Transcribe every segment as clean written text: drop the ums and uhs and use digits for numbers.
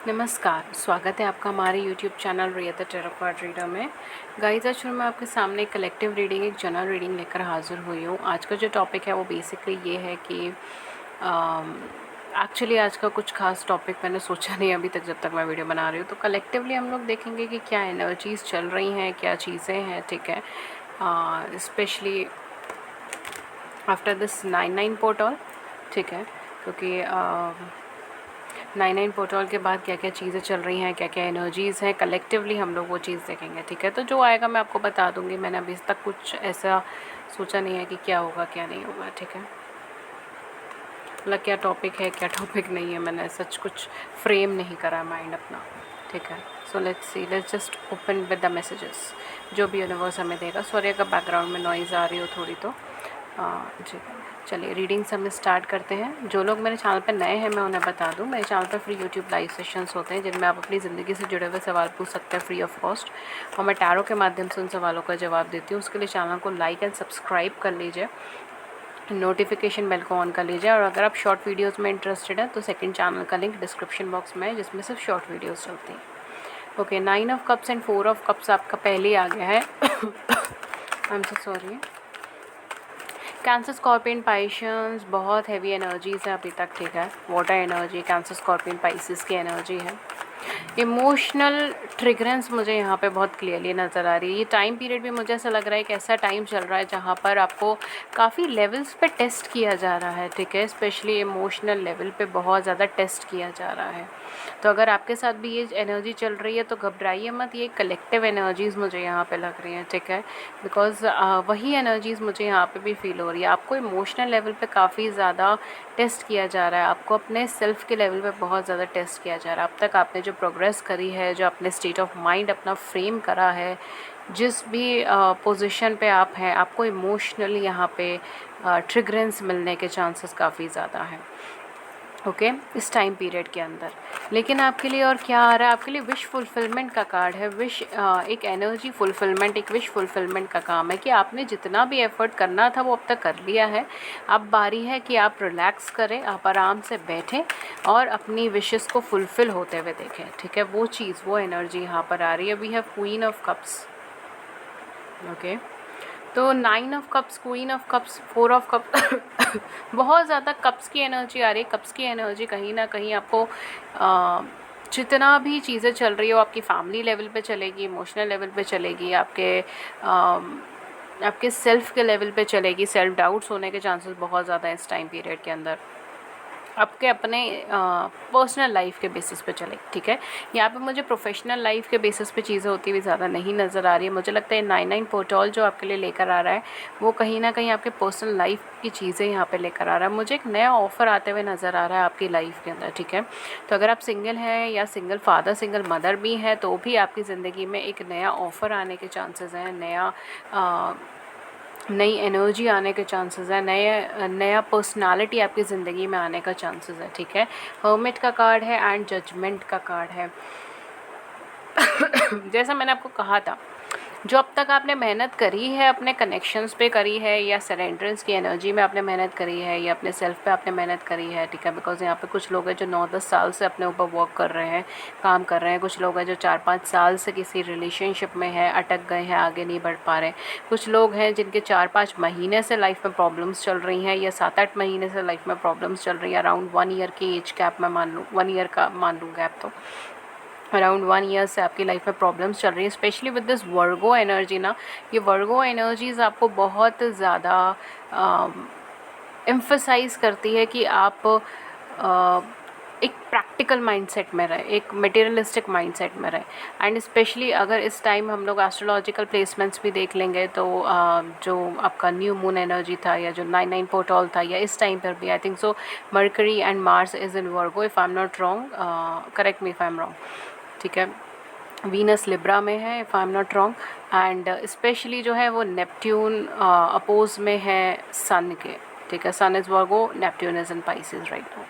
नमस्कार, स्वागत है आपका हमारे YouTube channel Riya the tarot card reader में। गाइस, आज मैं आपके सामने एक कलेक्टिव रीडिंग, एक जनरल रीडिंग लेकर हाज़िर हुई हूँ। आज का जो टॉपिक है वो बेसिकली ये है कि एक्चुअली आज का कुछ खास टॉपिक मैंने सोचा नहीं अभी तक जब तक मैं वीडियो बना रही हूँ। तो कलेक्टिवली हम लोग देखेंगे कि क्या एनर्जीज़ चल रही हैं, क्या चीज़ें हैं, ठीक है। स्पेशली आफ्टर दिस 9/9 पोर्टल, ठीक है, क्योंकि 9/9 पोर्टल के बाद क्या क्या चीज़ें चल रही हैं, क्या क्या एनर्जीज़ हैं, कलेक्टिवली हम लोग वो चीज़ देखेंगे, ठीक है। तो जो आएगा मैं आपको बता दूंगी। मैंने अभी तक कुछ ऐसा सोचा नहीं है कि क्या होगा क्या नहीं होगा, ठीक है। मतलब क्या टॉपिक है क्या टॉपिक नहीं है, मैंने सच कुछ फ्रेम नहीं करा माइंड अपना, ठीक है। So let's just open with the messages जो भी यूनिवर्स हमें देगा। सॉरी अगर बैकग्राउंड में नॉइज़ आ रही हो थोड़ी तो जी। चलिए रीडिंग से हम स्टार्ट करते हैं। जो लोग मेरे चैनल पर नए हैं मैं उन्हें बता दूं, मेरे चैनल पर फ्री यूट्यूब लाइव सेशंस होते हैं जिनमें आप अपनी ज़िंदगी से जुड़े हुए सवाल पूछ सकते हैं फ्री ऑफ कॉस्ट, और मैं टैरो के माध्यम से उन सवालों का जवाब देती हूँ। उसके लिए चैनल को लाइक एंड सब्सक्राइब कर लीजिए, नोटिफिकेशन बेल को ऑन कर लीजिए, और अगर आप शॉर्ट वीडियोज़ में इंटरेस्टेड हैं तो सेकेंड चैनल का लिंक डिस्क्रिप्शन बॉक्स में है जिसमें सिर्फ शॉर्ट वीडियोज़ चलती हैं। Okay, 9 of cups and 4 of cups आपका पहले ही आ गया है। I am so sorry. Cancer, Scorpion, Pisces, बहुत हैवी एनर्जीज है अभी तक, ठीक है। Water energy, Cancer, Scorpion, Pisces की एनर्जी है। इमोशनल ट्रिगरेंस मुझे यहाँ पे बहुत क्लियरली नज़र आ रही है। ये टाइम पीरियड भी मुझे ऐसा लग रहा है कि ऐसा टाइम चल रहा है जहाँ पर आपको काफ़ी लेवल्स पे टेस्ट किया जा रहा है, ठीक है। स्पेशली इमोशनल लेवल पे बहुत ज़्यादा टेस्ट किया जा रहा है। तो अगर आपके साथ भी ये एनर्जी चल रही है तो घबराइए मत, ये कलेक्टिव एनर्जीज़ मुझे यहाँ पे लग रही हैं, ठीक है। बिकॉज वही एनर्जीज़ मुझे यहाँ पे भी फील हो रही है। आपको इमोशनल लेवल पे काफ़ी ज़्यादा टेस्ट किया जा रहा है, आपको अपने सेल्फ के लेवल पे बहुत ज़्यादा टेस्ट किया जा रहा है। अब तक आपने जो प्रोग्रेस करी है, जो अपने स्टेट ऑफ माइंड अपना फ्रेम करा है, जिस भी पोजीशन पे आप हैं, आपको इमोशनली यहाँ पे ट्रिगरेंस मिलने के चांसेस काफ़ी ज़्यादा हैं, ओके इस टाइम पीरियड के अंदर। लेकिन आपके लिए और क्या आ रहा है, आपके लिए विश फुलफिलमेंट का कार्ड है। विश एक एनर्जी फुलफिलमेंट, एक विश फुलफिलमेंट का काम है कि आपने जितना भी एफर्ट करना था वो अब तक कर लिया है। अब बारी है कि आप रिलैक्स करें, आप आराम से बैठें और अपनी विशेस को फुलफ़िल होते हुए देखें, ठीक है। वो चीज़, वो एनर्जी यहाँ पर आ रही है। We have queen of cups, okay. तो 9 of cups, queen of cups, 4 of cups बहुत ज़्यादा कप्स की एनर्जी आ रही है। कप्स की एनर्जी कहीं ना कहीं आपको जितना भी चीज़ें चल रही हो, आपकी फैमिली लेवल पे चलेगी, इमोशनल लेवल पे चलेगी, आपके सेल्फ के लेवल पे चलेगी। सेल्फ डाउट्स होने के चांसेस बहुत ज़्यादा है इस टाइम पीरियड के अंदर। आपके अपने पर्सनल लाइफ के बेसिस पे चले, ठीक है। यहाँ पे मुझे प्रोफेशनल लाइफ के बेसिस पे चीज़ें होती हुई ज़्यादा नहीं नज़र आ रही है। मुझे लगता है 9/9 पोर्टल जो आपके लिए लेकर आ रहा है वो कहीं ना कहीं आपके पर्सनल लाइफ की चीज़ें यहाँ पे लेकर आ रहा है। मुझे एक नया ऑफ़र आते हुए नज़र आ रहा है आपकी लाइफ के अंदर, ठीक है। तो अगर आप सिंगल हैं या सिंगल फादर, सिंगल मदर भी हैं तो भी आपकी ज़िंदगी में एक नया ऑफ़र आने के चांसेस हैं, नई एनर्जी आने के चांसेस है, नया पर्सनालिटी आपकी ज़िंदगी में आने का चांसेस है, ठीक है। हर्मिट का कार्ड है एंड जजमेंट का कार्ड है। जैसा मैंने आपको कहा था, जो अब तक आपने मेहनत करी है अपने कनेक्शंस पे करी है, या सरेंडरेंस की एनर्जी में आपने मेहनत करी है, या अपने सेल्फ पे आपने मेहनत करी है, ठीक है। बिकॉज यहाँ पे कुछ लोग हैं जो 9-10 साल से अपने ऊपर वर्क कर रहे हैं, काम कर रहे हैं। कुछ लोग हैं जो 4-5 साल से किसी रिलेशनशिप में है, अटक गए हैं, आगे नहीं बढ़ पा रहे। कुछ लोग हैं जिनके 4-5 महीने से लाइफ में प्रॉब्लम्स चल रही हैं, या 7-8 महीने से लाइफ में प्रॉब्लम्स चल रही हैं। अराउंड 1 ईयर की एज गैप मैं मान लूँ, 1 ईयर का मान लूँ गैप, तो अराउंड 1 ईयर से आपकी लाइफ में प्रॉब्लम्स चल रही है। Specially with this Virgo energy ना, ये वर्गो एनर्जीज़ आपको बहुत ज़्यादा एम्फसाइज़ करती है कि आप एक प्रैक्टिकल माइंडसेट में रहे, एक मटेरियलिस्टिक माइंडसेट में रहे। एंड स्पेशली अगर इस टाइम हम लोग एस्ट्रोलॉजिकल प्लेसमेंट्स भी देख लेंगे तो जो आपका न्यू मून एनर्जी था, या जो 9/9 पोर्टल था, या इस टाइम पर भी I think so mercury and Mars is in Virgo, if I am not wrong, correct me if I am wrong, ठीक है। वीनस लिब्रा में है if I am not wrong, and specially जो है वो नेपट्यून अपोज में है सन के, ठीक है। Sun is Virgo, Neptune is in Pisces right now.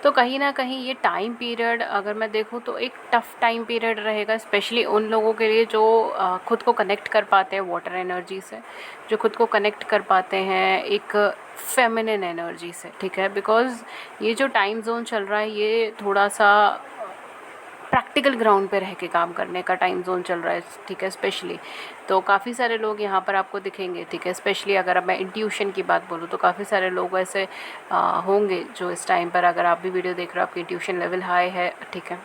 तो कहीं ना कहीं ये टाइम पीरियड अगर मैं देखूँ तो एक टफ़ टाइम पीरियड रहेगा, स्पेशली उन लोगों के लिए जो खुद को कनेक्ट कर पाते हैं वाटर एनर्जी से, जो खुद को कनेक्ट कर पाते हैं एक फेमिनिन एनर्जी से, ठीक है। बिकॉज़ ये जो टाइम जोन चल रहा है ये थोड़ा सा प्रैक्टिकल ग्राउंड पे रह के काम करने का टाइम जोन चल रहा है, ठीक है, स्पेशली। तो काफ़ी सारे लोग यहाँ पर आपको दिखेंगे, ठीक है, स्पेशली अगर अब मैं इंट्यूशन की बात बोलूँ तो काफ़ी सारे लोग ऐसे होंगे जो इस टाइम पर, अगर आप भी वीडियो देख रहे हो, आपकी इंट्यूशन लेवल हाई है, ठीक है,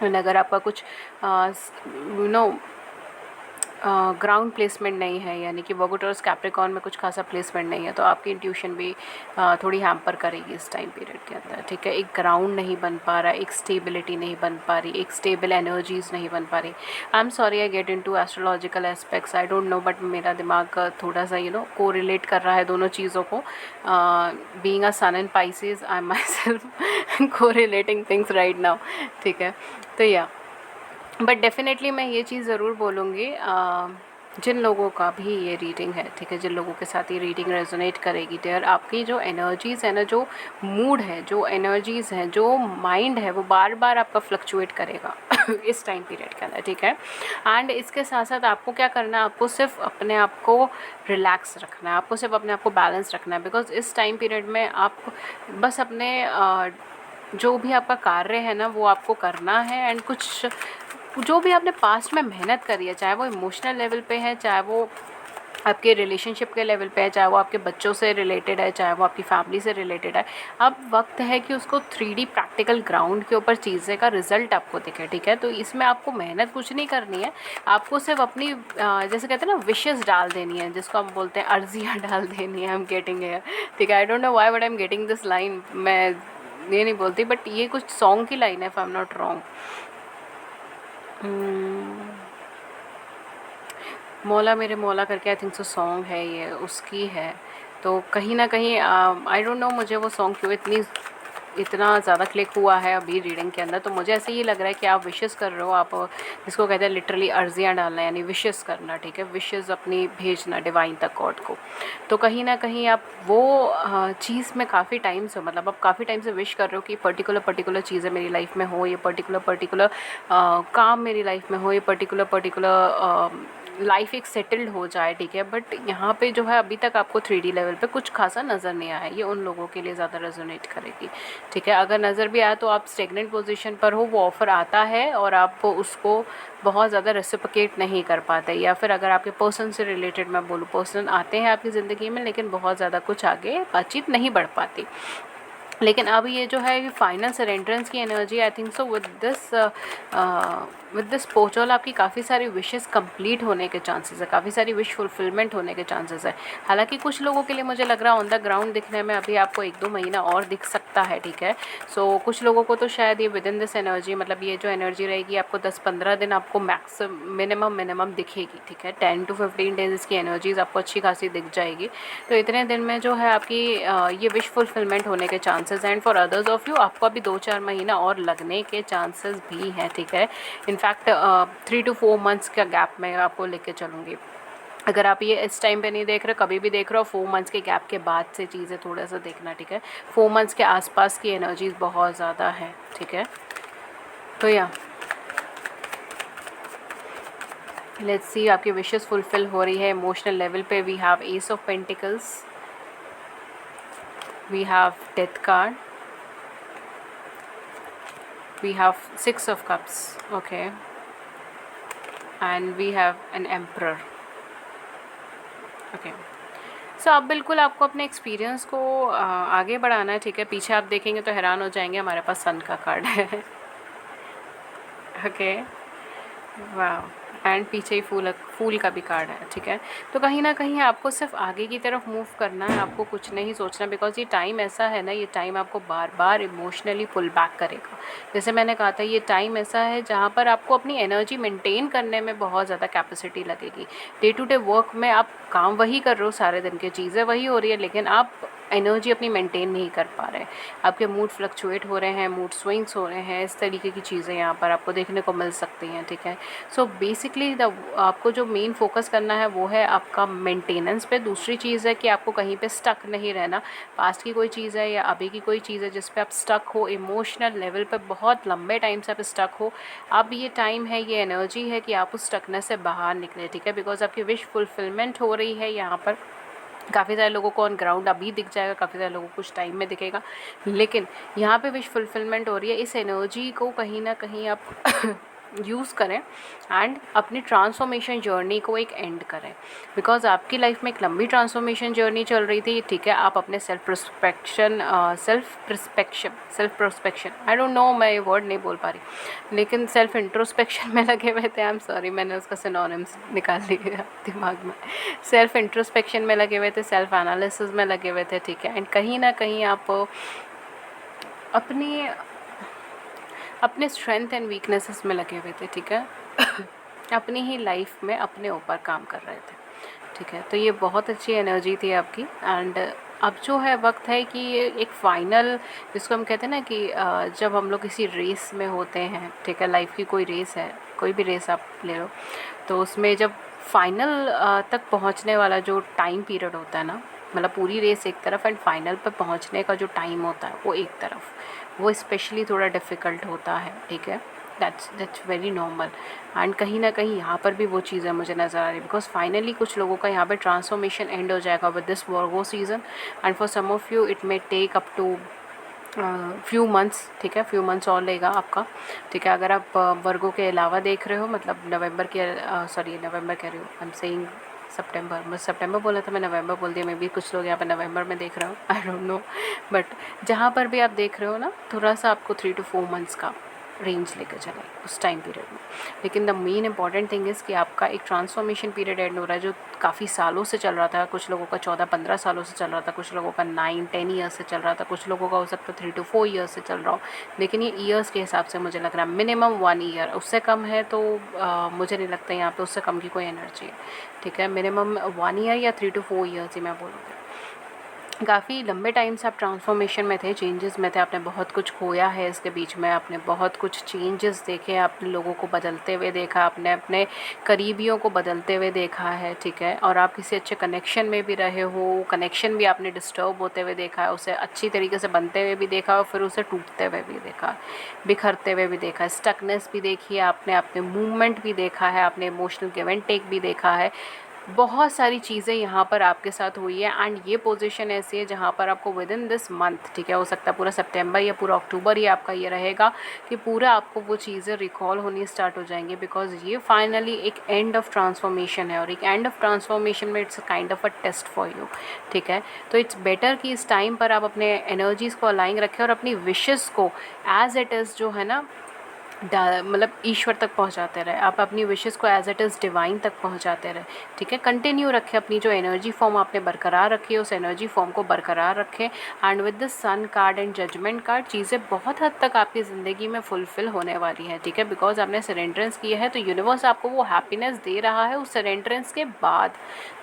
एंड अगर आपका कुछ नो ग्राउंड प्लेसमेंट नहीं है, यानी कि वर्गो टॉरस कैप्रिकॉर्न में कुछ खासा प्लेसमेंट नहीं है, तो आपकी इंट्यूशन भी थोड़ी हैम्पर करेगी इस टाइम पीरियड के अंदर, ठीक है। एक ग्राउंड नहीं बन पा रहा, एक स्टेबिलिटी नहीं बन पा रही, एक स्टेबल एनर्जीज नहीं बन पा रही। I am sorry I get into astrological aspects, I don't know, but मेरा दिमाग थोड़ा सा को रिलेट कर रहा है दोनों चीज़ों को। Being a sun in Pisces, I am myself को रिलेटिंग थिंग्स राइट नाउ, ठीक है। तो या बट डेफिनेटली मैं ये चीज़ ज़रूर बोलूँगी, जिन लोगों का भी ये रीडिंग है, ठीक है, जिन लोगों के साथ ये रीडिंग रेजोनेट करेगी, देयर आपकी जो एनर्जीज़ है ना, जो मूड है, जो एनर्जीज़ हैं, जो माइंड है, वो बार बार आपका फ्लक्चुएट करेगा इस टाइम पीरियड के अंदर, ठीक है। एंड इसके साथ साथ आपको क्या करना है, आपको सिर्फ अपने आप को रिलैक्स रखना है, आपको सिर्फ अपने आप को बैलेंस रखना है, बिकॉज इस टाइम पीरियड में आप बस अपने जो भी आपका कार्य है ना वो आपको करना है, एंड कुछ जो भी आपने पास्ट में मेहनत करी है, चाहे वो इमोशनल लेवल पे है, चाहे वो आपके रिलेशनशिप के लेवल पे है, चाहे वो आपके बच्चों से रिलेटेड है, चाहे वो आपकी फैमिली से रिलेटेड है, अब वक्त है कि उसको 3D प्रैक्टिकल ग्राउंड के ऊपर चीज़ें का रिजल्ट आपको दिखे, ठीक है। तो इसमें आपको मेहनत कुछ नहीं करनी है, आपको सिर्फ अपनी जैसे कहते हैं ना विशेस डाल देनी है, जिसको हम बोलते हैं अर्जियाँ डाल देनी है, आई एम गेटिंग है, ठीक है। I don't know why but I am getting this line, मैं ये नहीं बोलती, बट ये कुछ सॉन्ग की लाइन है, if I am not wrong. मौला मेरे मौला करके आई थिंक सो सॉन्ग है, ये उसकी है। तो कहीं ना कहीं आई डोंट नो मुझे वो सॉन्ग क्यों इतना ज़्यादा क्लिक हुआ है अभी रीडिंग के अंदर। तो मुझे ऐसे ही लग रहा है कि आप विशेस कर रहे हो, आप जिसको कहते हैं लिटरली अर्जियाँ डालना, यानी विशेस करना, ठीक है, विशेस अपनी भेजना डिवाइन तक, गॉड को। तो कहीं ना कहीं आप वो चीज़ में काफ़ी टाइम से, मतलब आप काफ़ी टाइम से विश कर रहे हो कि पर्टिकुलर चीज़ें मेरी लाइफ में हो, ये पर्टिकुलर काम मेरी लाइफ में हो, ये पर्टिकुलर लाइफ एक सेटल्ड हो जाए, ठीक है। बट यहाँ पे जो है अभी तक आपको 3D लेवल पे कुछ खासा नज़र नहीं आया, ये उन लोगों के लिए ज़्यादा रेजोनेट करेगी, ठीक है। अगर नज़र भी आया तो आप स्टेगनेंट पोजीशन पर हो, वो ऑफ़र आता है और आप उसको बहुत ज़्यादा रेसिप्रोकेट नहीं कर पाते, या फिर अगर आपके पर्सन से रिलेटेड मैं बोलूँ, पर्सन आते हैं आपकी ज़िंदगी में लेकिन बहुत ज़्यादा कुछ आगे बातचीत नहीं बढ़ पाती। लेकिन अब ये जो है फाइनल सरेंडरेंस की energy, I think so with this portal आपकी काफ़ी सारी विशेस कंप्लीट होने के चांसेस है, काफ़ी सारी विश फुलफिलमेंट होने के चांसेस है। हालांकि कुछ लोगों के लिए मुझे लग रहा है ऑन द ग्राउंड दिखने में अभी आपको 1-2 महीना और दिख सकता है, ठीक है। सो कुछ लोगों को तो शायद ये विद इन दिस एनर्जी, मतलब ये जो एनर्जी रहेगी आपको 10-15 दिन आपको मिनिमम दिखेगी, ठीक है। 10 to 15 डेज की एनर्जीज आपको अच्छी खासी दिख जाएगी। तो इतने दिन में जो है आपकी ये विश फुलफिलमेंट होने के chances, and for others of you आपको अभी 2-4 महीना और लगने के चांसेस भी हैं, ठीक है। इनफैक्ट 3 to 4 मंथ्स का गैप मैं आपको लेके चलूँगी। अगर आप ये इस टाइम पे नहीं देख रहे, कभी भी देख रहे हो, 4 मंथ्स के गैप के बाद से चीज़ें थोड़ा सा देखना, ठीक है। 4 मंथ्स के आसपास की एनर्जीज बहुत ज़्यादा है, ठीक है। तो या लेट्स सी आपकी विशेस फुलफिल हो रही है इमोशनल लेवल पे। We have ace of pentacles, we have death card, we have 6 of cups, okay, and we have an emperor, okay। सो अब बिल्कुल आपको अपने एक्सपीरियंस को आगे बढ़ाना है, ठीक है। पीछे आप देखेंगे तो हैरान हो जाएंगे, हमारे पास सन का कार्ड है ओके, वाह, एंड पीछे ही फूल का भी कार्ड है, ठीक है। तो कहीं ना कहीं आपको सिर्फ आगे की तरफ मूव करना है, आपको कुछ नहीं सोचना, बिकॉज ये टाइम ऐसा है ना, ये टाइम आपको बार बार इमोशनली पुल बैक करेगा। जैसे मैंने कहा था, ये टाइम ऐसा है जहाँ पर आपको अपनी एनर्जी मेंटेन करने में बहुत ज़्यादा कैपेसिटी लगेगी। डे टू डे वर्क में आप काम वही कर रहे हो, सारे दिन की चीज़ें वही हो रही है, लेकिन आप एनर्जी अपनी मेंटेन नहीं कर पा रहे, आपके मूड फ्लक्चुएट हो रहे हैं, मूड स्विंग्स हो रहे हैं, इस तरीके की चीज़ें यहाँ पर आपको देखने को मिल सकती हैं, ठीक है। सो बेसिकली आपको जो मेन फोकस करना है वो है आपका मेंटेनेंस पे। दूसरी चीज़ है कि आपको कहीं पे स्टक नहीं रहना, पास्ट की कोई चीज़ है या अभी की कोई चीज़ है जिस पे आप स्टक हो, इमोशनल लेवल पे बहुत लंबे टाइम से आप स्टक हो, अब ये टाइम है, ये एनर्जी है कि आप उस स्टकनेस से बाहर निकले, ठीक है। बिकॉज आपकी विश फुलफिलमेंट हो रही है यहाँ पर, काफ़ी सारे लोगों को ऑन ग्राउंड अभी दिख जाएगा, काफ़ी सारे लोगों को कुछ टाइम में दिखेगा, लेकिन यहाँ पे विश फुलफिलमेंट हो रही है। इस एनर्जी को कहीं ना कहीं आप यूज़ करें एंड अपनी ट्रांसफॉर्मेशन जर्नी को एक एंड करें, बिकॉज आपकी लाइफ में एक लंबी ट्रांसफॉर्मेशन जर्नी चल रही थी, ठीक है। आप अपने सेल्फ प्रोस्पेक्शन आई डोंट नो, मैं ये वर्ड नहीं बोल पा रही, लेकिन सेल्फ इंट्रोस्पेक्शन में लगे हुए थे। आई एम सॉरी, मैंने उसका सिनोनिम्स निकाल लिया दिमाग में। सेल्फ इंट्रोस्पेक्शन में लगे हुए थे, सेल्फ एनालिसिस में लगे हुए थे, ठीक है। एंड कहीं ना कहीं आप अपने स्ट्रेंथ एंड वीकनेसेस में लगे हुए थे, ठीक है। अपनी ही लाइफ में अपने ऊपर काम कर रहे थे, ठीक है। तो ये बहुत अच्छी एनर्जी थी आपकी। एंड अब जो है वक्त है कि एक फाइनल, जिसको हम कहते हैं ना कि जब हम लोग किसी रेस में होते हैं, ठीक है, लाइफ की कोई रेस है, कोई भी रेस आप ले लो, तो उसमें जब फाइनल तक पहुंचने वाला जो टाइम पीरियड होता है ना, मतलब पूरी रेस एक तरफ एंड फाइनल पर पहुंचने का जो टाइम होता है वो एक तरफ, वो स्पेशली थोड़ा डिफ़िकल्ट होता है, ठीक है। That's very normal. एंड कहीं ना कहीं यहाँ पर भी वो चीज़ें मुझे नज़र आ रही है, बिकॉज फाइनली कुछ लोगों का यहाँ पे ट्रांसफॉर्मेशन एंड हो जाएगा with this Virgo season, and for some of you it may take up to few months, ठीक है। फ्यू मंथ्स और लेगा आपका, ठीक है। अगर आप वर्गो के अलावा देख रहे हो, मतलब नवंबर के नवंबर कह रही हूँ, आई एम सेइंग सितंबर, मैं सितंबर बोला था, मैं नवंबर बोल दिया। मे बी कुछ लोग यहाँ पर नवंबर में देख रहे हो, आई डोंट नो, बट जहाँ पर भी आप देख रहे हो ना, थोड़ा सा आपको 3 to 4 मंथ्स का रेंज लेकर चले उस टाइम पीरियड में। लेकिन the main important thing is कि आपका एक ट्रांसफॉर्मेशन पीरियड एंड हो रहा है, जो काफ़ी सालों से चल रहा था। कुछ लोगों का 14-15 सालों से चल रहा था, कुछ लोगों का 9-10 ईयर्स से चल रहा था, कुछ लोगों का हो सकता है 3 to 4 ईयर्स से चल रहा हो। लेकिन ये ईयर्स के हिसाब से मुझे लग रहा है मिनिमम 1 ईयर, उससे कम है तो मुझे नहीं लगता यहाँ पे उससे कम की कोई एनर्जी है, ठीक है। मिनिमम 1 ईयर या 3 to 4 ईयर्स ही मैं बोलूँगी। काफ़ी लंबे टाइम से आप ट्रांसफॉर्मेशन में थे, चेंजेस में थे, आपने बहुत कुछ खोया है इसके बीच में, आपने बहुत कुछ चेंजेस देखे, आपने लोगों को बदलते हुए देखा, आपने अपने करीबियों को बदलते हुए देखा है, ठीक है। और आप किसी अच्छे कनेक्शन में भी रहे हो, कनेक्शन भी आपने डिस्टर्ब होते हुए देखा है, उसे अच्छी तरीके से बनते हुए भी देखा और फिर उसे टूटते हुए भी देखा, बिखरते हुए भी देखा, स्टकनेस भी देखी है आपने, अपने मूवमेंट भी देखा है, आपने इमोशनल गिव एंड टेक भी देखा है। बहुत सारी चीज़ें यहाँ पर आपके साथ हुई है। एंड ये पोजीशन ऐसी है जहाँ पर आपको विद इन दिस मंथ, ठीक है, हो सकता है पूरा सितंबर या पूरा अक्टूबर ही आपका ये रहेगा कि पूरा आपको वो चीज़ें रिकॉल होनी स्टार्ट हो जाएंगी, बिकॉज ये फाइनली एक एंड ऑफ ट्रांसफॉर्मेशन है। और एक एंड ऑफ ट्रांसफॉर्मेशन में it's kind of a test for you, ठीक है। तो इट्स बेटर कि इस टाइम पर आप अपने एनर्जीज़ को अलाइन रखें और अपनी विशेज़ को एज इट इज़ जो है ना, मतलब ईश्वर तक पहुंचाते रहे, आप अपनी विशेस को एज इट इज़ डिवाइन तक पहुंचाते रहे, ठीक है। कंटिन्यू रखें अपनी जो एनर्जी फॉर्म आपने बरकरार रखी है, उस एनर्जी फॉर्म को बरकरार रखें। And with the sun card and judgement card चीज़ें बहुत हद तक आपकी ज़िंदगी में फुलफ़िल होने वाली हैं, ठीक है, बिकॉज आपने सरेंडरेंस किया है, तो यूनिवर्स आपको वो हैप्पीनेस दे रहा है उस सरेंडरेंस के बाद,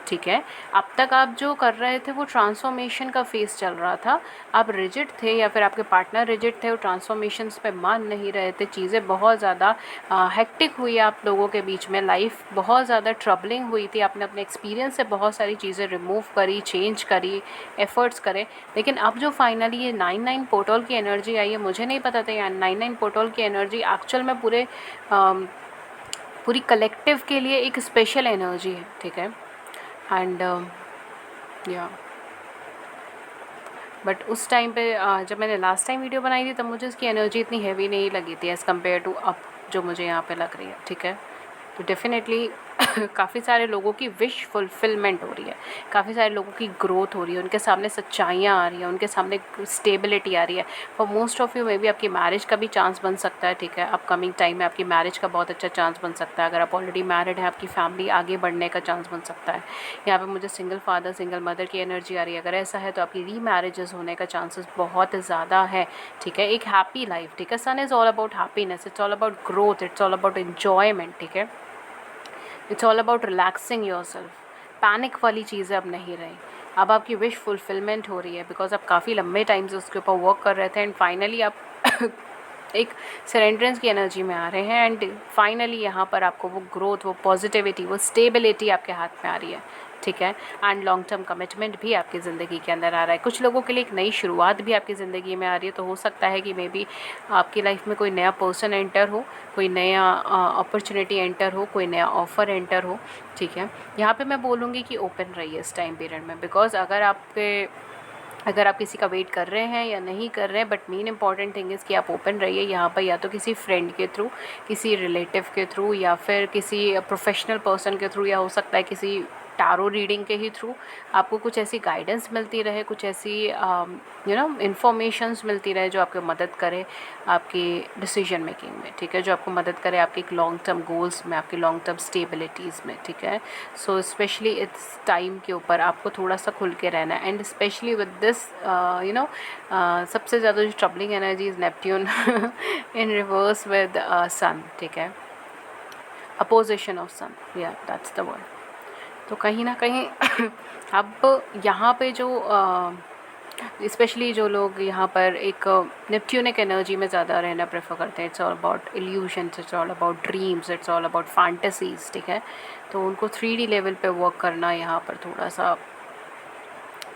ठीक है। अब तक आप जो कर रहे थे वो ट्रांसफॉर्मेशन का फेस चल रहा था, आप रिजिड थे या फिर आपके पार्टनर रिजिड थे, वो ट्रांसफॉर्मेशंस पे मान नहीं रहे थे, चीज़ें बहुत ज़्यादा हेक्टिक हुई आप लोगों के बीच में, लाइफ बहुत ज़्यादा ट्रबलिंग हुई थी, आपने अपने एक्सपीरियंस से बहुत सारी चीज़ें रिमूव करी, चेंज करी, एफर्ट्स करे। लेकिन अब जो फाइनली ये 9-9 पोर्टल की एनर्जी आई है, मुझे नहीं पता था यार 9-9 पोर्टल की एनर्जी एक्चुअल में पूरी कलेक्टिव के लिए एक स्पेशल एनर्जी है, ठीक है। एंड या बट उस टाइम पे जब मैंने लास्ट टाइम वीडियो बनाई थी तब मुझे उसकी एनर्जी इतनी हैवी नहीं लगी थी एज़ कम्पेयर टू अब जो मुझे यहाँ पे लग रही है, ठीक है। तो डेफिनेटली काफ़ी सारे लोगों की विश फुलफिलमेंट हो रही है, काफ़ी सारे लोगों की ग्रोथ हो रही है, उनके सामने सच्चाइयाँ आ रही हैं, उनके सामने स्टेबिलिटी आ रही है। For most of you may be आपकी मैरिज का भी चांस बन सकता है, ठीक है। अपकमिंग टाइम में आपकी मैरिज का बहुत अच्छा चांस बन सकता है। अगर आप ऑलरेडी मैरिड हैं, आपकी फैमिली आगे बढ़ने का चांस बन सकता है। यहाँ पे मुझे सिंगल फादर सिंगल मदर की एनर्जी आ रही है। अगर ऐसा है तो आपकी री मैरिजेस होने का चांसेस बहुत ज़्यादा है, ठीक है। एक हैप्पी लाइफ, ठीक है। Sun is all about happiness, it's all about growth, it's all about enjoyment, ठीक है। It's all about relaxing yourself. Panic वाली चीज़ें अब नहीं रही, अब आपकी विश फुलफिलमेंट हो रही है, बिकॉज आप काफ़ी लंबे टाइम से उसके ऊपर वर्क कर रहे थे एंड फाइनली आप एक सरेंडरेंस की एनर्जी में आ रहे हैं। एंड फाइनली यहाँ पर आपको वो ग्रोथ, वो पॉजिटिविटी, वो स्टेबिलिटी आपके हाथ में आ रही है, ठीक है। एंड लॉन्ग टर्म कमिटमेंट भी आपकी ज़िंदगी के अंदर आ रहा है। कुछ लोगों के लिए एक नई शुरुआत भी आपकी ज़िंदगी में आ रही है, तो हो सकता है कि मे बी आपकी लाइफ में कोई नया पर्सन एंटर हो, कोई नया अपॉर्चुनिटी एंटर हो, कोई नया ऑफ़र एंटर हो, ठीक है। यहाँ पे मैं बोलूँगी कि ओपन रहिए इस टाइम पीरियड में, बिकॉज़ अगर आप किसी का वेट कर रहे हैं या नहीं कर रहे हैं, but main important thing is कि आप ओपन रहिए यहाँ पर, या तो किसी फ्रेंड के थ्रू, किसी रिलेटिव के थ्रू, या फिर किसी प्रोफेशनल पर्सन के थ्रू, या हो सकता है किसी टारो रीडिंग के ही थ्रू आपको कुछ ऐसी गाइडेंस मिलती रहे, कुछ ऐसी इंफॉर्मेशंस मिलती रहे जो आपको मदद करे आपकी डिसीजन मेकिंग में, ठीक है, जो आपको मदद करे आपके एक लॉन्ग टर्म गोल्स में, आपकी लॉन्ग टर्म स्टेबिलिटीज़ में, ठीक है। सो स्पेशली इस टाइम के ऊपर आपको थोड़ा सा खुल के रहना है, एंड स्पेशली विद दिस सबसे ज़्यादा जो troubling energy is Neptune in reverse with sun, ठीक है, अपोजिशन ऑफ सन, या दैट्स द वर्ड। तो कहीं ना कहीं अब यहाँ पे जो स्पेशली जो लोग यहाँ पर एक नेपट्यूनिक एनर्जी में ज़्यादा रहना प्रेफर करते हैं, it's all about illusions, it's all about dreams, it's all about fantasies, ठीक है। तो उनको 3D लेवल पे वर्क करना यहाँ पर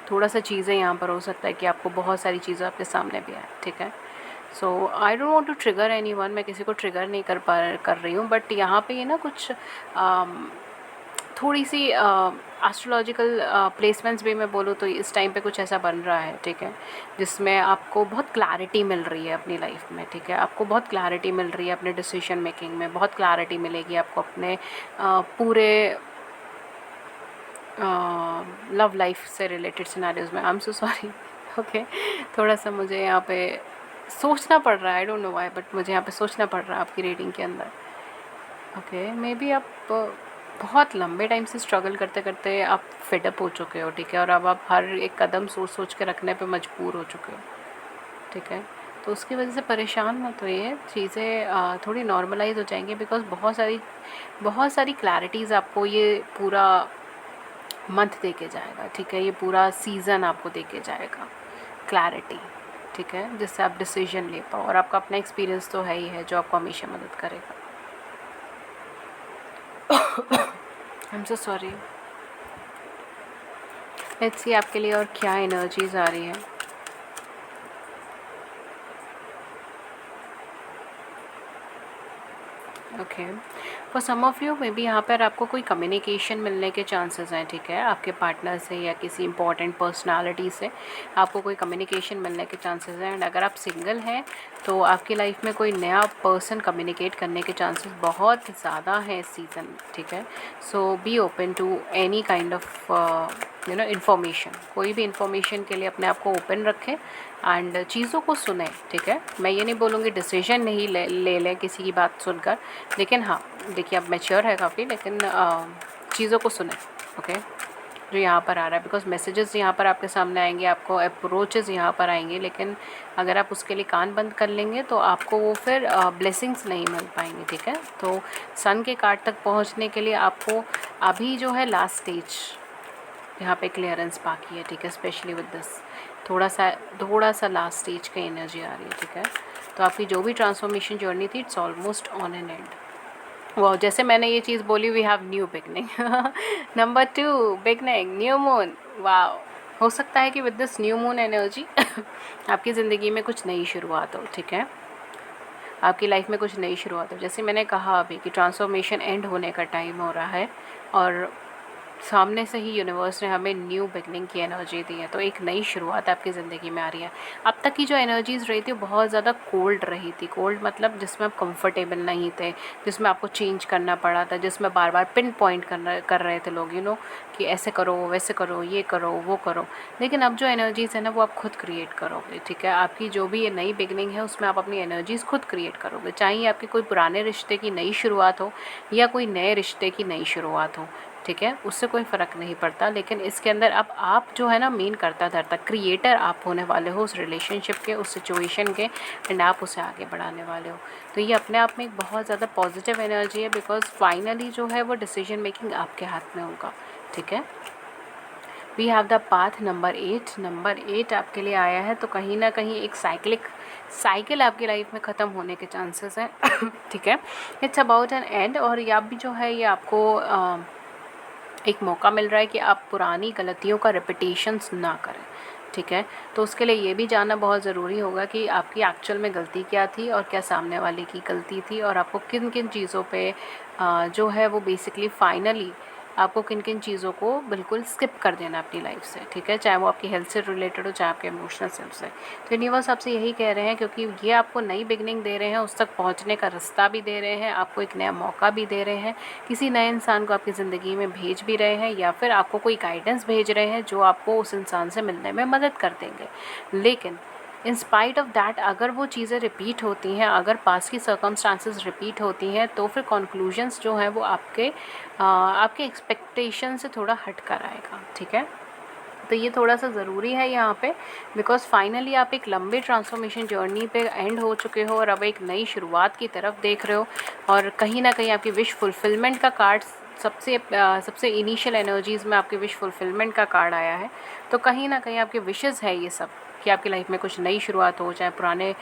थोड़ा सा चीज़ें यहाँ पर हो सकता है कि आपको बहुत सारी चीज़ें आपके सामने भी आए, ठीक है। So I don't want to trigger anyone, मैं किसी को ट्रिगर नहीं कर रही हूँ, बट यहाँ पे ये ना कुछ थोड़ी सी एस्ट्रोलॉजिकल प्लेसमेंट्स भी मैं बोलूँ तो इस टाइम पे कुछ ऐसा बन रहा है, ठीक है, जिसमें आपको बहुत क्लैरिटी मिल रही है अपनी लाइफ में, ठीक है। आपको बहुत क्लैरिटी मिल रही है अपने डिसीजन मेकिंग में, बहुत क्लैरिटी मिलेगी आपको अपने पूरे लव लाइफ से रिलेटेड सिनेरियोज में। आई एम सो सॉरी, ओके, थोड़ा सा मुझे यहाँ पे सोचना पड़ रहा है, I don't know why, but मुझे यहाँ पे सोचना पड़ रहा है आपकी रीडिंग के अंदर, ओके। मे बी आप बहुत लंबे टाइम से स्ट्रगल करते करते आप फेडअप हो चुके हो, ठीक है, और अब आप हर एक कदम सोच सोच के रखने पे मजबूर हो चुके हो, ठीक है। तो उसकी वजह से परेशान मत होइए, चीज़ें थोड़ी नॉर्मलाइज हो जाएंगी, बिकॉज बहुत सारी क्लैरिटीज़ आपको ये पूरा मंथ दे के जाएगा, ठीक है, ये पूरा सीज़न आपको दे के जाएगा क्लैरिटी, ठीक है, जिससे आप डिसीजन ले पाओ, और आपका अपना एक्सपीरियंस तो है ही है जो आपको हमेशा मदद करेगा। I am so sorry. Let's see आपके लिए और क्या एनर्जीज आ रही है। Okay, for some of you maybe यहाँ पर आपको कोई कम्युनिकेशन मिलने के चांसेस हैं, ठीक है, आपके पार्टनर से या किसी इंपॉर्टेंट पर्सनालिटी से आपको कोई कम्युनिकेशन मिलने के चांसेस हैं। एंड अगर आप सिंगल हैं तो आपकी लाइफ में कोई नया पर्सन कम्युनिकेट करने के चांसेस बहुत ज़्यादा हैं इस सीज़न, ठीक है। So be open to any kind of information, कोई भी इन्फॉर्मेशन के लिए अपने आप को ओपन रखें एंड चीज़ों को सुने, ठीक है। मैं ये नहीं बोलूँगी डिसीजन नहीं ले लें किसी की बात सुनकर, लेकिन हाँ देखिए अब मैच्योर है काफ़ी, लेकिन चीज़ों को सुने, ओके, जो यहाँ पर आ रहा है, बिकॉज मैसेजेस यहाँ पर आपके सामने आएंगे, आपको अप्रोचेस यहाँ पर आएंगे, लेकिन अगर आप उसके लिए कान बंद कर लेंगे तो आपको वो फिर ब्लेसिंग्स नहीं मिल पाएंगे, ठीक है। तो सन के कार्ड तक पहुँचने के लिए आपको अभी जो है लास्ट स्टेज यहाँ पे क्लियरेंस बाकी है, ठीक है, स्पेशली विद दिस थोड़ा सा लास्ट स्टेज की एनर्जी आ रही है, ठीक है। तो आपकी जो भी ट्रांसफॉर्मेशन जर्नी थी it's almost on an end. वो जैसे मैंने ये चीज़ बोली, we have new beginning. Number 2 beginning, new moon, वाह। हो सकता है कि with this new moon energy आपकी ज़िंदगी में कुछ नई शुरुआत हो, ठीक है, आपकी लाइफ में कुछ नई शुरुआत हो। जैसे मैंने कहा अभी कि ट्रांसफॉर्मेशन एंड होने का टाइम हो रहा है, और सामने से ही यूनिवर्स ने हमें न्यू बिगनिंग की एनर्जी दी है, तो एक नई शुरुआत आपकी ज़िंदगी में आ रही है। अब तक की जो एनर्जीज़ रही थी वो बहुत ज़्यादा कोल्ड रही थी, कोल्ड मतलब जिसमें आप कंफर्टेबल नहीं थे, जिसमें आपको चेंज करना पड़ा था, जिसमें बार बार पिन पॉइंट कर रहे थे लोग, कि ऐसे करो वैसे करो, ये करो वो करो। लेकिन अब जो एनर्जीज़ है ना वो आप खुद क्रिएट करोगे, ठीक है। आपकी जो भी ये नई बिगनिंग है उसमें आप अपनी एनर्जीज़ खुद क्रिएट करोगे, चाहे आपकी कोई पुराने रिश्ते की नई शुरुआत हो या कोई नए रिश्ते की नई शुरुआत हो, ठीक है, उससे कोई फ़र्क नहीं पड़ता। लेकिन इसके अंदर अब आप जो है ना मेन करता धरता क्रिएटर आप होने वाले हो उस रिलेशनशिप के, उस सिचुएशन के, एंड आप उसे आगे बढ़ाने वाले हो। तो ये अपने आप में एक बहुत ज़्यादा पॉजिटिव एनर्जी है, बिकॉज फाइनली जो है वो डिसीजन मेकिंग आपके हाथ में होगा, ठीक है। We have the path number 8, number 8 आपके लिए आया है, तो कहीं ना कहीं एक साइकिल आपकी लाइफ में ख़त्म होने के चांसेस हैं। ठीक है, इट्स अबाउट एन एंड, और ये आप भी जो है ये आपको एक मौका मिल रहा है कि आप पुरानी गलतियों का रिपीटेशंस ना करें, ठीक है। तो उसके लिए ये भी जानना बहुत ज़रूरी होगा कि आपकी एक्चुअल में गलती क्या थी और क्या सामने वाले की गलती थी, और आपको किन किन चीज़ों पे जो है वो बेसिकली फाइनली आपको किन किन चीज़ों को बिल्कुल स्किप कर देना अपनी लाइफ से, ठीक है। चाहे वो आपकी हेल्थ से रिलेटेड हो, चाहे आपके इमोशनल सेल्फ से। तो यूनिवर्स आपसे यही कह रहे हैं, क्योंकि ये आपको नई बिगनिंग दे रहे हैं, उस तक पहुंचने का रास्ता भी दे रहे हैं, आपको एक नया मौका भी दे रहे हैं, किसी नए इंसान को आपकी ज़िंदगी में भेज भी रहे हैं, या फिर आपको कोई गाइडेंस भेज रहे हैं जो आपको उस इंसान से मिलने में मदद कर देंगे। लेकिन इन स्पाइट ऑफ दैट, अगर वो चीज़ें रिपीट होती हैं, अगर पास्ट की सर्कमस्टांसेस रिपीट होती हैं, तो फिर कॉन्क्लूजन्स जो हैं वो आपके एक्सपेक्टेशन से थोड़ा हट कर आएगा, ठीक है। तो ये थोड़ा सा ज़रूरी है यहाँ पे, बिकॉज़ फाइनली आप एक लंबे ट्रांसफॉर्मेशन जर्नी पे एंड हो चुके हो और अब एक नई शुरुआत की तरफ देख रहे हो, और कहीं ना कहीं आपकी विश फुलफिलमेंट का कार्ड सबसे इनिशियल एनर्जीज़ में आपके विश फुलफिलमेंट का कार्ड आया है। तो कहीं ना कहीं आपके विशेज़ है ये सब कि आपकी लाइफ में कुछ नई शुरुआत हो, चाहे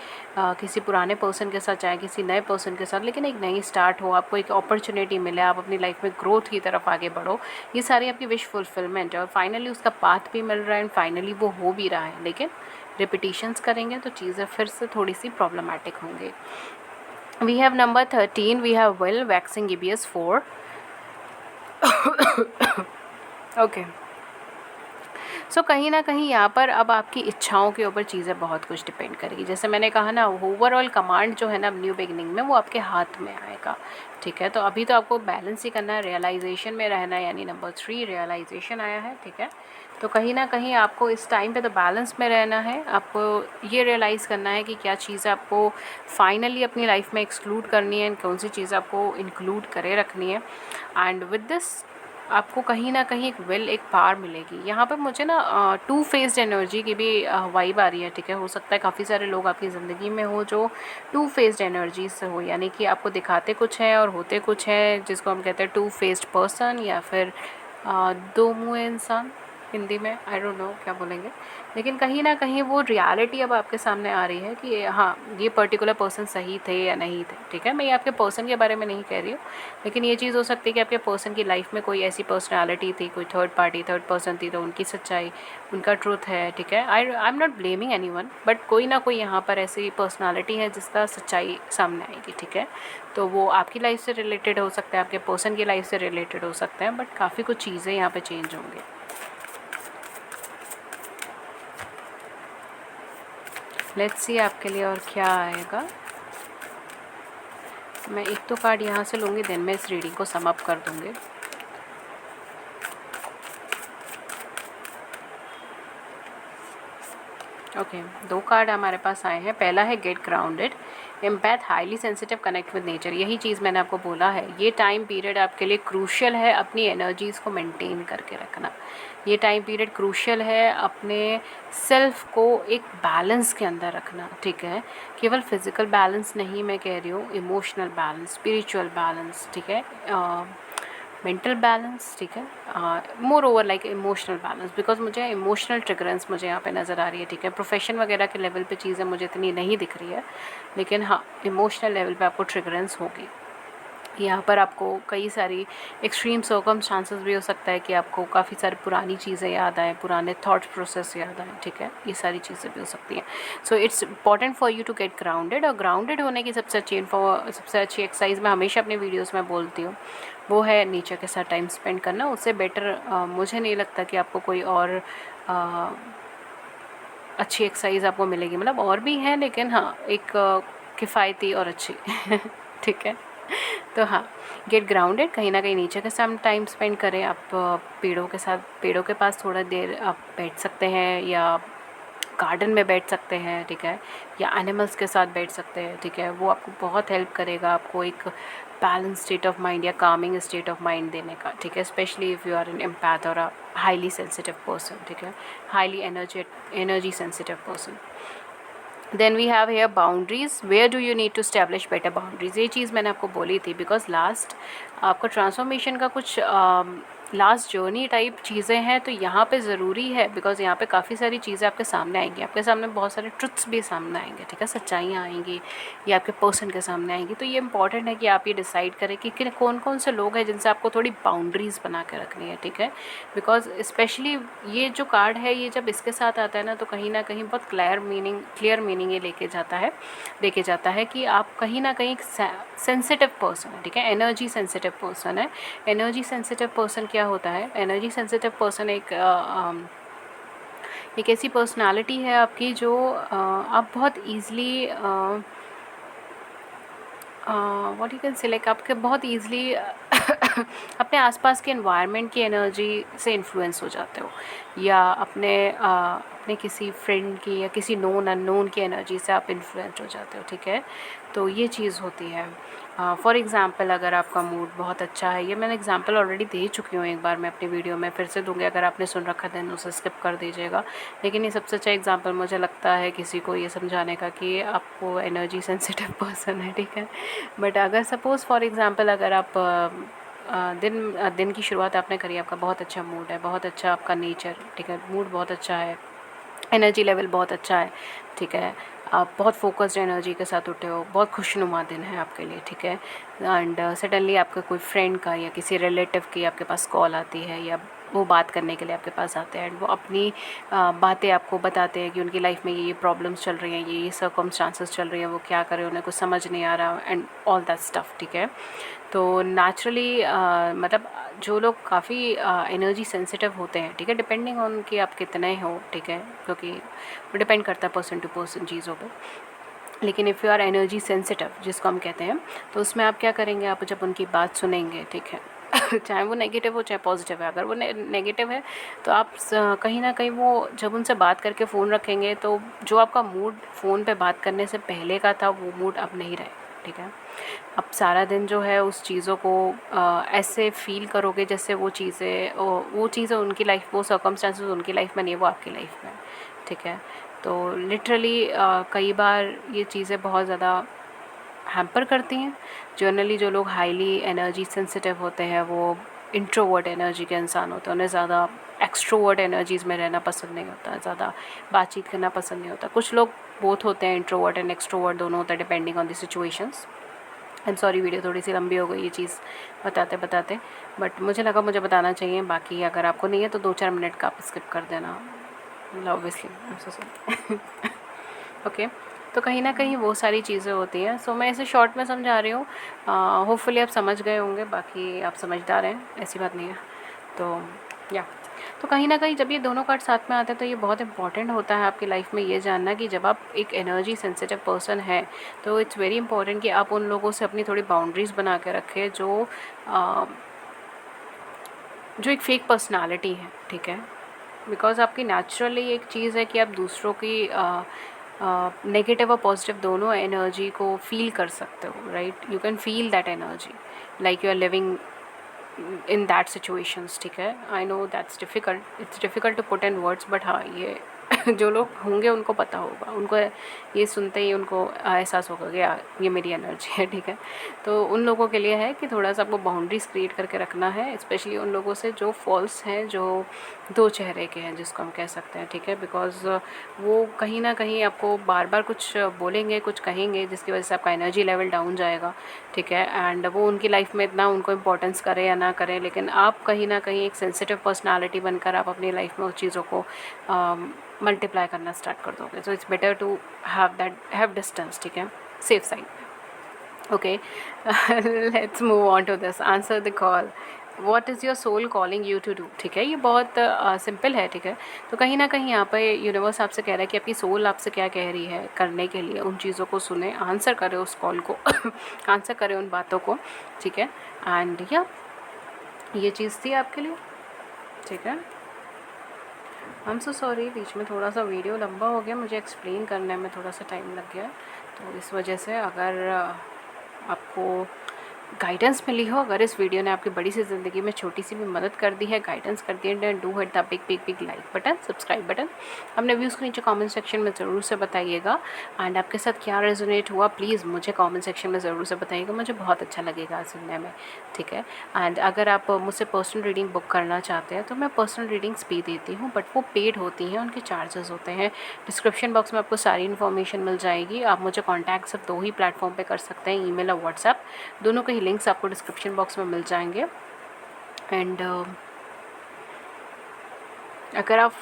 किसी पुराने पर्सन के साथ, चाहे किसी नए पर्सन के साथ, लेकिन एक नई स्टार्ट हो, आपको एक अपॉर्चुनिटी मिले, आप अपनी लाइफ में ग्रोथ की तरफ आगे बढ़ो। ये सारी आपकी विश फुलफिलमेंट है, और फाइनली उसका पाथ भी मिल रहा है, एंड फाइनली वो हो भी रहा है। लेकिन रिपीटिशंस करेंगे तो चीज़ें फिर से थोड़ी सी प्रॉब्लमेटिक होंगी। We have number 13, we have will waxing EBS 4। Okay, so कहीं ना कहीं यहाँ पर अब आपकी इच्छाओं के ऊपर चीज़ें बहुत कुछ डिपेंड करेगी। जैसे मैंने कहा ना, ओवरऑल कमांड जो है ना न्यू बिगनिंग में, वो आपके हाथ में आएगा, ठीक है। तो अभी तो आपको बैलेंस ही करना है, रियलाइजेशन में रहना है, यानी नंबर 3 रियलाइजेशन आया है, ठीक है। तो कहीं ना कहीं आपको इस टाइम पे तो बैलेंस में रहना है, आपको ये रियलाइज़ करना है कि क्या चीज़ आपको फाइनली अपनी लाइफ में एक्सक्लूड करनी है, कौन सी चीज़ आपको इंक्लूड करे रखनी है। एंड विद दिस आपको कहीं ना कहीं एक एक पावर मिलेगी। यहाँ पर मुझे ना टू फेस्ड एनर्जी की भी वाइब आ रही है, ठीक है। हो सकता है काफ़ी सारे लोग आपकी ज़िंदगी में हो जो टू फेस्ड एनर्जी से हो, यानी कि आपको दिखाते कुछ है और होते कुछ है, जिसको हम कहते हैं टू फेस्ड पर्सन, या फिर दो मुँह इंसान हिंदी में, आई डोंट नो क्या बोलेंगे। लेकिन कहीं ना कहीं वो रियलिटी अब आपके सामने आ रही है कि हाँ, ये पर्टिकुलर पर्सन सही थे या नहीं थे, ठीक है। मैं ये आपके पर्सन के बारे में नहीं कह रही हूँ, लेकिन ये चीज़ हो सकती है कि आपके पर्सन की लाइफ में कोई ऐसी पर्सनालिटी थी, कोई थर्ड पर्सन थी, तो उनकी सच्चाई, उनका ट्रूथ है, ठीक है। I am not blaming anyone, but कोई ना कोई यहाँ पर ऐसी पर्सनालिटी है जिसका सच्चाई सामने आएगी, ठीक है। तो वो आपकी लाइफ से रिलेटेड हो सकता है, आपके पर्सन की लाइफ से रिलेटेड हो सकता है, बट काफ़ी कुछ चीज़ें यहाँ पर चेंज होंगे। लेट्स सी आपके लिए और क्या आएगा। मैं एक तो कार्ड यहाँ से लूँगी, देन मैं इस रीडिंग को सम अप कर दूँगी। ओके, दो कार्ड हमारे पास आए हैं। पहला है get grounded, empath, highly sensitive, connect with nature. यही चीज़ मैंने आपको बोला है, ये टाइम पीरियड आपके लिए क्रूशियल है अपनी एनर्जीज़ को मेंटेन करके रखना। ये टाइम पीरियड क्रूशियल है अपने सेल्फ को एक बैलेंस के अंदर रखना, ठीक है। केवल फिजिकल बैलेंस नहीं मैं कह रही हूँ, इमोशनल बैलेंस, स्पिरिचुअल बैलेंस, ठीक है, मेंटल बैलेंस, ठीक है, more over like emotional balance, because मुझे इमोशनल ट्रिगरेंस मुझे यहाँ पे नज़र आ रही है, ठीक है। प्रोफेशन वगैरह के लेवल पे चीज़ें मुझे इतनी नहीं दिख रही है, लेकिन हाँ, इमोशनल लेवल पे आपको ट्रिगरेंस होगी। यहाँ पर आपको कई सारी एक्सट्रीम सर्कमस्टांसेस भी हो सकता है कि आपको काफ़ी सारी पुरानी चीज़ें याद आएँ, पुराने थॉट प्रोसेस याद आएँ, ठीक है। ये सारी चीज़ें भी हो सकती हैं। So it's important for you to get grounded, और ग्राउंडेड होने की सबसे अच्छी एक्सरसाइज मैं हमेशा अपने वीडियोज़ में बोलती हूँ, वो है नेचर के साथ टाइम स्पेंड करना। उससे बेटर मुझे नहीं लगता कि आपको कोई और अच्छी एक्सरसाइज आपको मिलेगी। मतलब और भी हैं, लेकिन हाँ, एक किफ़ायती और अच्छी ठीक है। तो हाँ, गेट ग्राउंडेड, कहीं ना कहीं नेचर के साथ टाइम स्पेंड करें। आप पेड़ों के पास थोड़ा देर आप बैठ सकते हैं, या गार्डन में बैठ सकते हैं, ठीक है, या एनिमल्स के साथ बैठ सकते हैं, ठीक है। वो आपको बहुत हेल्प करेगा, आपको एक बैलेंस स्टेट ऑफ माइंड या कामिंग स्टेट ऑफ माइंड देने का, ठीक है। Specially if you are an empath और अ हाईली सेंसिटिव पर्सन, ठीक है, highly energy sensitive person. Then we have here boundaries, where do you need to establish better boundaries. ये चीज़ मैंने आपको बोली थी, बिकॉज लास्ट आपका ट्रांसफॉर्मेशन का कुछ लास्ट जर्नी टाइप चीज़ें हैं, तो यहाँ पे ज़रूरी है, बिकॉज़ यहाँ पे काफ़ी सारी चीज़ें आपके सामने आएंगी, आपके सामने बहुत सारे ट्रुथ्स भी सामने आएंगे, ठीक है, सच्चाइयाँ आएंगी, ये आपके पर्सन के सामने आएंगी। तो ये इंपॉर्टेंट है कि आप ये डिसाइड करें कि कौन कौन से लोग हैं जिनसे आपको थोड़ी बाउंड्रीज़ बना के रखनी है, ठीक है। बिकॉज स्पेशली ये जो कार्ड है, ये जब इसके साथ आता है ना, तो कहीं ना कहीं बहुत क्लियर मीनिंग ये लेके जाता है कि आप कहीं ना कहीं सेंसिटिव पर्सन है, ठीक है, एनर्जी सेंसिटिव पर्सन है। एनर्जी सेंसिटिव पर्सन क्या होता है? एनर्जी सेंसिटिव पर्सन एक ऐसी पर्सनालिटी है आपकी जो आप बहुत easily what you can say like आपके बहुत ईज़िली अपने आसपास के एनवायरनमेंट की एनर्जी से इन्फ्लुएंस हो जाते हो, या अपने किसी फ्रेंड की या किसी नोन अननोन की एनर्जी से आप इन्फ्लुएंस हो जाते हो, ठीक है। तो ये चीज़ होती है। फॉर एग्ज़ाम्पल, अगर आपका मूड बहुत अच्छा है, ये मैंने एग्ज़ाम्पल ऑलरेडी दे चुकी हूँ एक बार, मैं अपनी वीडियो में फिर से दूँगी, अगर आपने सुन रखा देन उसे स्किप कर दीजिएगा। लेकिन ये सबसे अच्छा एग्ज़ाम्पल मुझे लगता है किसी को ये समझाने का कि आपको एनर्जी सेंसिटिव पर्सन है, ठीक है। बट अगर सपोज़ फॉर एग्ज़ाम्पल, अगर आप दिन की शुरुआत आपने करी, आपका बहुत अच्छा मूड है, बहुत अच्छा आपका नेचर, ठीक है, मूड बहुत अच्छा है, एनर्जी लेवल बहुत अच्छा है, ठीक है, आप बहुत फोकस्ड एनर्जी के साथ उठे हो, बहुत खुशनुमा दिन है आपके लिए, ठीक है। एंड सडनली आपका कोई फ्रेंड का या किसी रिलेटिव की आपके पास कॉल आती है, या वो बात करने के लिए आपके पास आते हैं, एंड वो अपनी बातें आपको बताते हैं कि उनकी लाइफ में ये प्रॉब्लम्स चल रही हैं, ये सर्कमस्टांसेस चल रही हैं, वो क्या करें, उन्हें कुछ समझ नहीं आ रहा, एंड ऑल दैट स्टफ, ठीक है। तो नेचुरली मतलब जो लोग काफ़ी एनर्जी सेंसिटिव होते हैं, ठीक है, डिपेंडिंग ऑन कि आप कितने हो, ठीक है, क्योंकि वो डिपेंड करता है पर्सन टू पर्सन चीज़ों पे। लेकिन if you are energy sensitive, जिसको हम कहते हैं, तो उसमें आप क्या करेंगे, आप जब उनकी बात सुनेंगे, ठीक है, चाहे वो नेगेटिव हो चाहे पॉजिटिव है, अगर वो नेगेटिव है तो आप कहीं ना कहीं वो जब उनसे बात करके फ़ोन रखेंगे, तो जो आपका मूड फ़ोन पे बात करने से पहले का था, वो मूड अब नहीं रहे, ठीक है। अब सारा दिन जो है उस चीज़ों को ऐसे फ़ील करोगे जैसे वो चीज़ें उनकी लाइफ, वो सर्कमस्टांसेस उनकी लाइफ में नहीं, वो आपकी लाइफ में, ठीक है। तो लिटरली कई बार ये चीज़ें बहुत ज़्यादा हैम्पर करती हैं। जनरली जो लोग हाईली एनर्जी सेंसिटिव होते हैं, वो इंट्रोवर्ट एनर्जी के इंसान होते हैं, उन्हें ज़्यादा एक्सट्रोवर्ट एनर्जीज़ में रहना पसंद नहीं होता, ज़्यादा बातचीत करना पसंद नहीं होता। कुछ लोग बोथ होते हैं, इंट्रोवर्ट एंड एक्सट्रोवर्ट दोनों होता है, depending on the situations. And sorry, video थोड़ी सी लंबी हो गई ये चीज़ बताते बताते, बट मुझे लगा मुझे बताना चाहिए। बाकी अगर आपको नहीं है तो 2-4 मिनट का आप स्किप कर देना, obviously I am so sorry. Okay, तो कहीं ना कहीं वो सारी चीज़ें होती हैं। सो मैं इसे शॉर्ट में समझा रही हूँ, होपफुली आप समझ गए होंगे, बाकी आप समझदार हैं, ऐसी बात नहीं है। तो या तो कहीं ना कहीं जब ये दोनों कार्ड साथ में आते हैं, तो ये बहुत इंपॉर्टेंट होता है आपकी लाइफ में ये जानना कि जब आप एक एनर्जी सेंसिटिव पर्सन है, तो इट्स वेरी इंपॉर्टेंट कि आप उन लोगों से अपनी थोड़ी बाउंड्रीज़ बना के रखें जो एक फेक पर्सनालिटी है, ठीक है। बिकॉज आपकी नेचुरली एक चीज़ है कि आप दूसरों की नेगेटिव और पॉजिटिव दोनों एनर्जी को फील कर सकते हो, right. You can feel that energy like you are living in that situations, ठीक है। I know that's difficult, it's difficult to put in words, but हाँ, ये जो लोग होंगे उनको पता होगा, उनको ये सुनते ही उनको एहसास होगा कि ये मेरी एनर्जी है, ठीक है। तो उन लोगों के लिए है कि थोड़ा सा आपको बाउंड्रीज क्रिएट करके रखना है, स्पेशली उन लोगों से जो फॉल्स हैं, जो दो चेहरे के हैं, जिसको हम कह सकते हैं, ठीक है। बिकॉज वो कहीं ना कहीं आपको बार बार कुछ बोलेंगे, कुछ कहेंगे, जिसकी वजह से आपका एनर्जी लेवल डाउन जाएगा, ठीक है। एंड वो उनकी लाइफ में इतना उनको इम्पोर्टेंस करें या ना करें, लेकिन आप कहीं ना कहीं एक सेंसिटिव पर्सनालिटी बनकर आप अपनी लाइफ में उस चीज़ों को मल्टीप्लाई करना स्टार्ट कर दोगे। So it's better to have distance, ठीक है, safe side. Okay, let's move on to this, answer the call, what is your soul calling you to do, ठीक है। ये बहुत सिंपल है, ठीक है। तो कहीं ना कहीं यहाँ पे यूनिवर्स आपसे कह रहा है कि आपकी सोल आपसे क्या कह रही है करने के लिए, उन चीज़ों को सुने, आंसर करें उस कॉल को आंसर करें उन बातों को, ठीक है। एंड या ये चीज़ थी आपके लिए, ठीक है। आई एम सो सॉरी, बीच में थोड़ा सा वीडियो लंबा हो गया, मुझे एक्सप्लेन करने में थोड़ा सा टाइम लग गया, तो इस वजह से अगर आपको गाइडेंस मिली हो, अगर इस वीडियो ने आपकी बड़ी सी ज़िंदगी में छोटी सी भी मदद कर दी है, गाइडेंस कर दी है, then do hit the big big big like button, subscribe button. अपने व्यूज़ को नीचे कमेंट सेक्शन में ज़रूर से बताइएगा। एंड आपके साथ क्या रेजोनेट हुआ प्लीज़ मुझे कमेंट सेक्शन में ज़रूर से बताइएगा, मुझे बहुत अच्छा लगेगा सुनने में, ठीक है। एंड अगर आप मुझसे पर्सनल रीडिंग बुक करना चाहते हैं तो मैं पर्सनल रीडिंग्स भी देती हूँ, बट वो पेड होती हैं, उनके चार्जेस होते हैं। डिस्क्रिप्शन बॉक्स में आपको सारी इन्फॉर्मेशन मिल जाएगी। आप मुझे कॉन्टैक्ट सिर्फ 2 ही प्लेटफॉर्म पे कर सकते हैं, ईमेल और व्हाट्सएप। दोनों के ही लिंक्स आपको डिस्क्रिप्शन बॉक्स में मिल जाएंगे। एंड अगर आप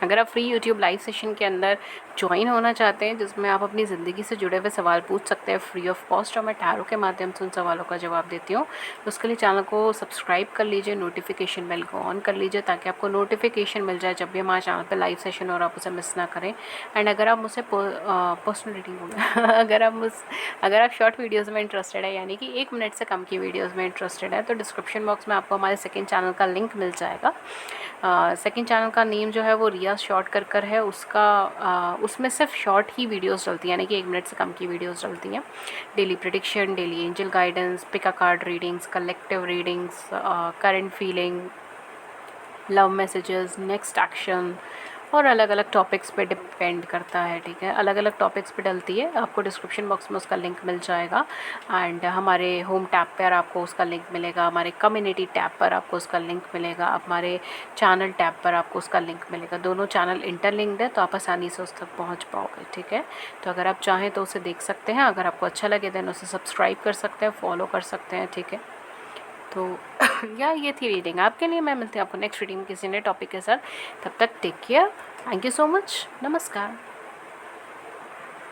अगर आप फ्री यूट्यूब लाइव सेशन के अंदर ज्वाइन होना चाहते हैं जिसमें आप अपनी ज़िंदगी से जुड़े हुए सवाल पूछ सकते हैं फ्री ऑफ कॉस्ट, और मैं टैरो के माध्यम से उन सवालों का जवाब देती हूँ, तो उसके लिए चैनल को सब्सक्राइब कर लीजिए, नोटिफिकेशन बेल को ऑन कर लीजिए ताकि आपको नोटिफिकेशन मिल जाए जब भी हमारे चैनल पर लाइव सेशन और आप उसे मिस ना करें। एंड अगर आप मुझसे पर्सनल रीडिंग होगा अगर आप शॉर्ट वीडियोज़ में इंटरेस्टेड है, यानी कि 1 मिनट से कम की वीडियोज़ में इंटरेस्टेड है, तो डिस्क्रिप्शन बॉक्स में आपको हमारे सेकेंड चैनल का लिंक मिल जाएगा। सेकंड चैनल का नेम जो है वो रियाज शॉर्ट कर है उसका। उसमें सिर्फ शॉर्ट ही वीडियोस डलती हैं, यानी कि 1 मिनट से कम की वीडियोस डलती हैं। Daily prediction, daily angel guidance, pick a card readings, collective readings, current feeling, love messages, next action, और अलग अलग टॉपिक्स पे डिपेंड करता है, ठीक है। अलग अलग टॉपिक्स पे डलती है, आपको डिस्क्रिप्शन बॉक्स में उसका लिंक मिल जाएगा। एंड हमारे होम टैब पर आपको उसका लिंक मिलेगा, हमारे कम्युनिटी टैब पर आपको उसका लिंक मिलेगा, हमारे चैनल टैब पर आपको उसका लिंक मिलेगा। दोनों चैनल इंटरलिंक्ड है तो आप आसानी से उस तक पहुँच पाओगे, ठीक है। तो अगर आप चाहें तो उसे देख सकते हैं, अगर आपको अच्छा लगे देन उसे सब्सक्राइब कर सकते हैं, फॉलो कर सकते हैं, ठीक है। तो यार ये थी रीडिंग आपके लिए। मैं मिलती हूँ आपको नेक्स्ट रीडिंग किसी नए टॉपिक के साथ। तब तक take care, thank you so much, नमस्कार।